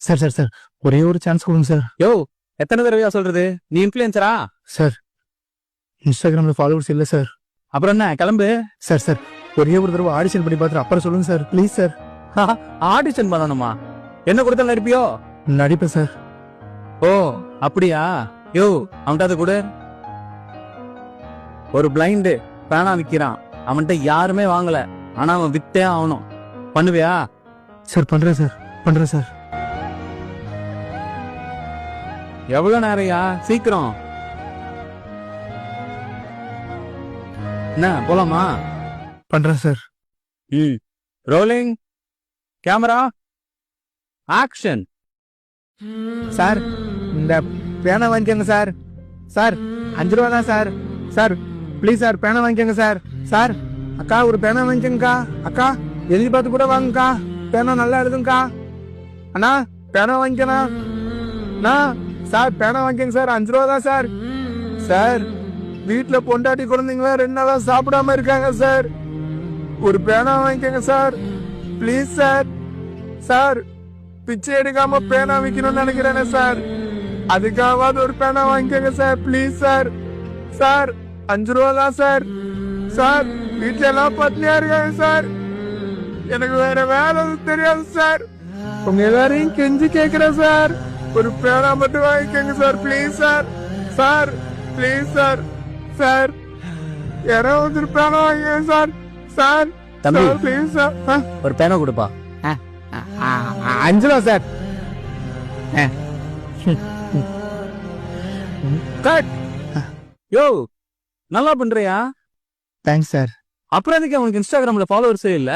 Sir sir sir ஒரே ஒரு chance கொடுங்க சார். யோ எத்தனை தடவையா சொல்றது, நீ இன்ஃபுளுசரா? சார் இன்ஸ்டாகிராம்ல ஃபாலோவர்ஸ் இல்லை சார். அப்புறம் என்ன, கிளம்பு. சார் சார் ஒரே ஒரு தடவை ஆடிஷன் பண்ணி பார்த்துட்டு அப்புறம் சொல்லுங்க சார் ப்ளீஸ் சார். ஆடிஷன் பண்ணணுமா? என்ன கொடுத்தாலும் நடிப்பியோ? நடிப்பேன் சார். ஓ அப்படியா? யோ அவன்கிட்ட அதை கொடு. ஒரு பிளைண்டு பேனா விக்கிறான், அவன்கிட்ட யாருமே வாங்கல, ஆனா அவன் வித்தே ஆகணும். பண்ணுவியா? சார் பண்றேன் சார் பண்றேன் சார். எவ்வளவு நேரையா? சீக்கிரம். என்ன போலாமா? பண்றேன் sir. Rolling camera action. Sir இந்த பேனா வாங்கிக்கோங்க சார். சார் 5 ரூபா தான் சார். சார் ப்ளீஸ் சார் பேனா வாங்கிக்கோங்க சார். சார் அக்கா ஒரு பேனா வாங்கிக்கோங்கக்கா. அக்கா எழுதி பார்த்து கூட வாங்கக்கா, பேனா நல்லா எழுதுங்கக்கா. அண்ணா பேனா வாங்கிக்கண்ணா. அண்ணா சார் பேனா வாங்கிக்கோங்க சார், 5 ரூபா தான் சார். சார் வீட்டுல பொண்டாட்டி குழந்தைங்களா 2 நாளா சாப்பிடாம இருக்காங்க சார். ஒரு பேனா வாங்கிக்கோங்க சார் ப்ளீஸ் சார். சார் பிச்சை எடுக்காம பேனா விற்கணும்னு நினைக்கிறேனே சார், அதுக்காவது ஒரு பேனா வாங்கிக்கோங்க சார் ப்ளீஸ் சார். சார் 5 ரூபா தான் சார். சார் வீட்டுல எல்லாம் பத்தினியா இருக்காங்க சார், எனக்கு வேற வேலை தெரியாது சார். உங்க எல்லாரையும் கெஞ்சி கேக்குறேன் சார், ஒரு பேனா மட்டும் வாங்கிக்கோங்க sir please sir. Sir please sir. Sir யாராவது ஒரு பேனா வாங்கிக்கோங்க சார். சார் தம்பி ப்ளீஸ் சார். ஒரு பேனா கொடுப்பா. 5 ரூபா சார். கட். யோ நல்லா பண்றியா? Thanks sir. அப்புறம் எதுக்கு அவனுக்கு இன்ஸ்டாகிராம்ல ஃபாலோவர்ஸே இல்ல?